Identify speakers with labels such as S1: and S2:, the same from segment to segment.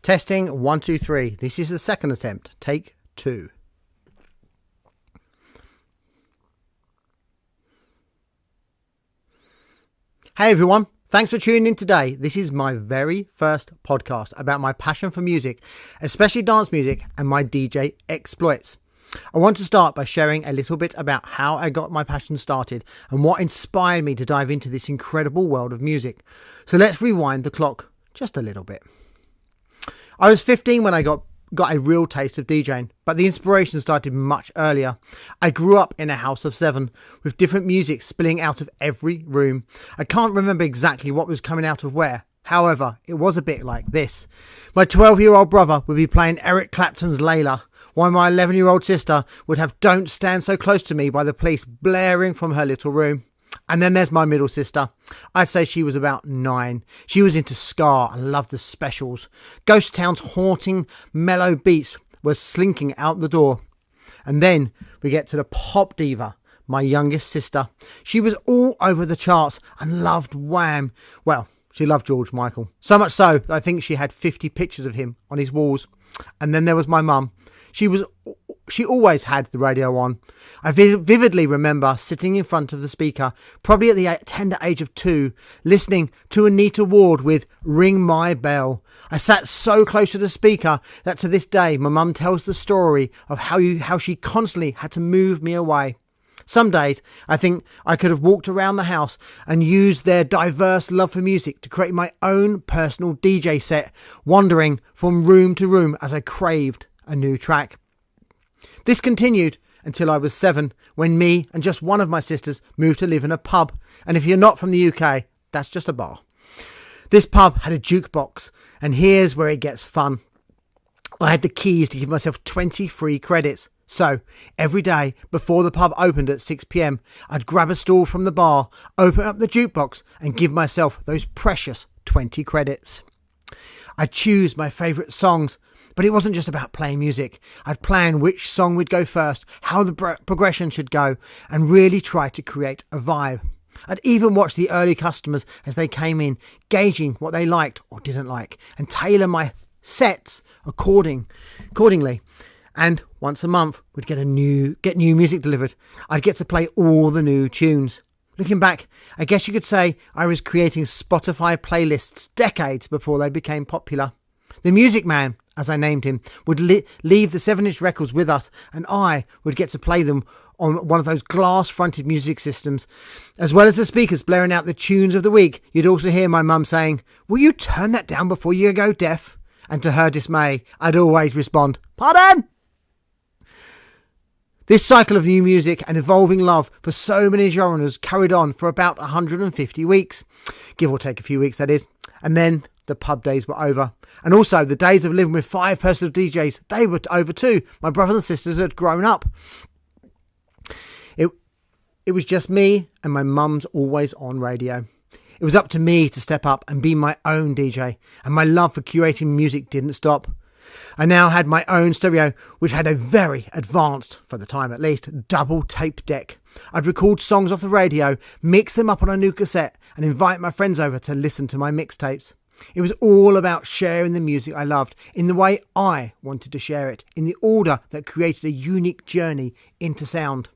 S1: Testing 1, 2, 3. This is the second attempt. Take 2. Hey everyone, thanks for tuning in today. This is my very first podcast about my passion for music, especially dance music and my DJ exploits. I want to start by sharing a little bit about how I got my passion started and what inspired me to dive into this incredible world of music. So let's rewind the clock just a little bit. I was 15 when I got a real taste of DJing, but the inspiration started much earlier. I grew up in a house of 7 with different music spilling out of every room. I can't remember exactly what was coming out of where. However, it was a bit like this. My 12-year-old brother would be playing Eric Clapton's Layla, while my 11-year-old sister would have Don't Stand So Close to Me by The Police blaring from her little room. And then there's my middle sister. I'd say she was about 9. She was into ska and loved the specials. Ghost Town's haunting, mellow beats were slinking out the door. And then we get to the pop diva, my youngest sister. She was all over the charts and loved Wham. Well, she loved George Michael. So much so that I think she had 50 pictures of him on his walls. And then there was my mum. She always had the radio on. I vividly remember sitting in front of the speaker, probably at the tender age of 2, listening to Anita Ward with Ring My Bell. I sat so close to the speaker that to this day my mum tells the story of how she constantly had to move me away. Some days I think I could have walked around the house and used their diverse love for music to create my own personal DJ set, wandering from room to room as I craved a new track. This continued until I was 7, when me and just one of my sisters moved to live in a pub. And if you're not from the UK, that's just a bar. This pub had a jukebox, and here's where it gets fun. I had the keys to give myself 20 free credits. So every day before the pub opened at 6 p.m, I'd grab a stool from the bar, open up the jukebox and give myself those precious 20 credits. I'd choose my favourite songs, but it wasn't just about playing music. I'd plan which song would go first, how the progression should go, and really try to create a vibe. I'd even watch the early customers as they came in, gauging what they liked or didn't like, and tailor my sets accordingly. And once a month, we'd get new music delivered. I'd get to play all the new tunes. Looking back, I guess you could say I was creating Spotify playlists decades before they became popular. The Music Man, as I named him, would leave the 7-inch records with us, and I would get to play them on one of those glass-fronted music systems. As well as the speakers blaring out the tunes of the week, you'd also hear my mum saying, "Will you turn that down before you go deaf?" And to her dismay, I'd always respond, "Pardon?" This cycle of new music and evolving love for so many genres carried on for about 150 weeks. Give or take a few weeks, that is. And then the pub days were over. And also the days of living with 5 personal DJs, they were over too. My brothers and sisters had grown up. It was just me and my mum's always on radio. It was up to me to step up and be my own DJ. And my love for curating music didn't stop. I now had my own stereo, which had a very advanced, for the time at least, double tape deck. I'd record songs off the radio, mix them up on a new cassette, and invite my friends over to listen to my mixtapes. It was all about sharing the music I loved in the way I wanted to share it, in the order that created a unique journey into sound.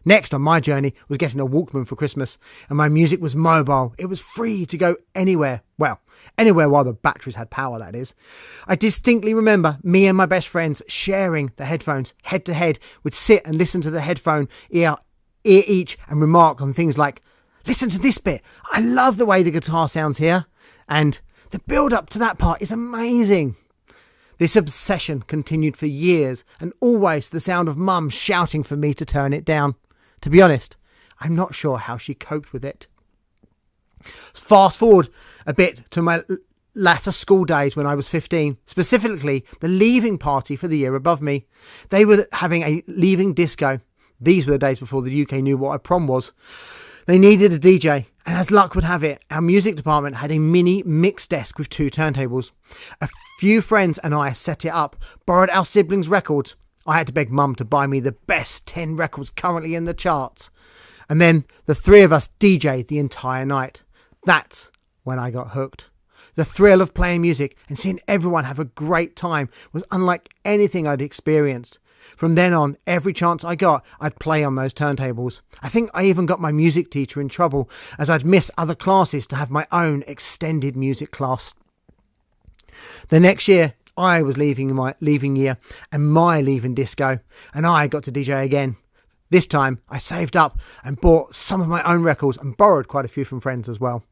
S1: Next on my journey was getting a Walkman for Christmas, and my music was mobile. It was free to go anywhere. Well, anywhere while the batteries had power, that is. I distinctly remember me and my best friends sharing the headphones head to head. We'd sit and listen to the headphone ear each and remark on things like, "Listen to this bit. I love the way the guitar sounds here." And the build up to that part is amazing. This obsession continued for years, and always the sound of mum shouting for me to turn it down. To be honest, I'm not sure how she coped with it. Fast forward a bit to my latter school days when I was 15, specifically the leaving party for the year above me. They were having a leaving disco. These were the days before the UK knew what a prom was. They needed a DJ, and as luck would have it, our music department had a mini mix desk with 2 turntables. A few friends and I set it up, borrowed our siblings' records. I had to beg mum to buy me the best 10 records currently in the charts. And then the 3 of us DJ'd the entire night. That's when I got hooked. The thrill of playing music and seeing everyone have a great time was unlike anything I'd experienced. From then on, every chance I got, I'd play on those turntables. I think I even got my music teacher in trouble, as I'd miss other classes to have my own extended music class. The next year, I was leaving my leaving year and my leaving disco, and I got to DJ again. This time, I saved up and bought some of my own records and borrowed quite a few from friends as well.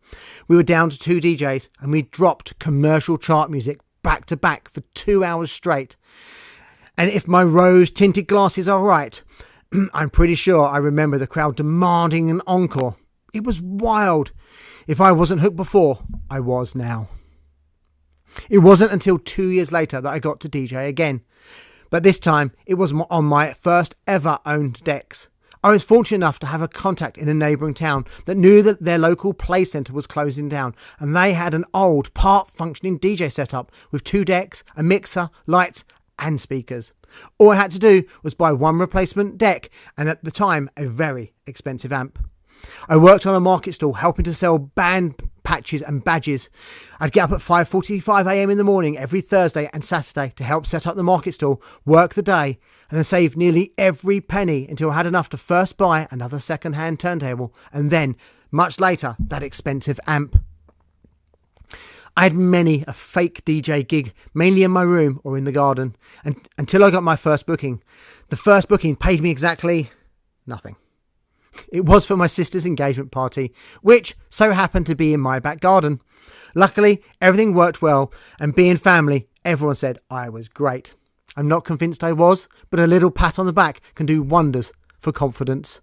S1: We were down to 2 DJs and we dropped commercial chart music back to back for 2 hours straight. And if my rose-tinted glasses are right, I'm pretty sure I remember the crowd demanding an encore. It was wild. If I wasn't hooked before, I was now. It wasn't until 2 years later that I got to DJ again. But this time, it was on my first ever owned decks. I was fortunate enough to have a contact in a neighbouring town that knew that their local play centre was closing down, and they had an old, part-functioning DJ setup with 2 decks, a mixer, lights and speakers. All I had to do was buy 1 replacement deck and at the time a very expensive amp. I worked on a market stall helping to sell band patches and badges. I'd get up at 5:45 a.m. in the morning every Thursday and Saturday to help set up the market stall, work the day and then save nearly every penny until I had enough to first buy another second-hand turntable and then, much later, that expensive amp. I had many a fake DJ gig, mainly in my room or in the garden, until I got my first booking. The first booking paid me exactly nothing. It was for my sister's engagement party, which so happened to be in my back garden. Luckily, everything worked well, and being family, everyone said I was great. I'm not convinced I was, but a little pat on the back can do wonders for confidence.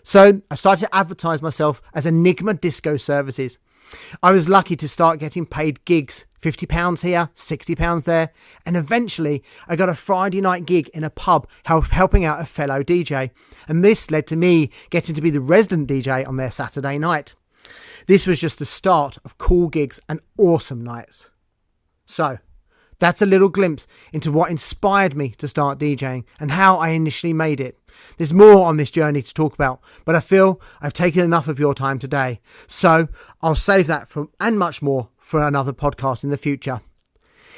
S1: So I started to advertise myself as Enigma Disco Services. I was lucky to start getting paid gigs, £50 here, £60 there, and eventually I got a Friday night gig in a pub helping out a fellow DJ, and this led to me getting to be the resident DJ on their Saturday night. This was just the start of cool gigs and awesome nights. So, that's a little glimpse into what inspired me to start DJing and how I initially made it. There's more on this journey to talk about, but I feel I've taken enough of your time today. So I'll save that and much more for another podcast in the future.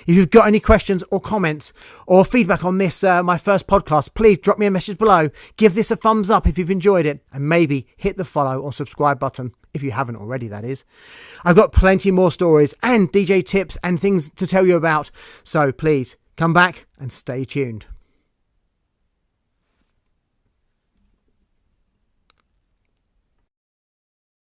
S1: If you've got any questions or comments or feedback on this, my first podcast, please drop me a message below. Give this a thumbs up if you've enjoyed it, and maybe hit the follow or subscribe button if you haven't already, that is. I've got plenty more stories and DJ tips and things to tell you about. So please come back and stay tuned.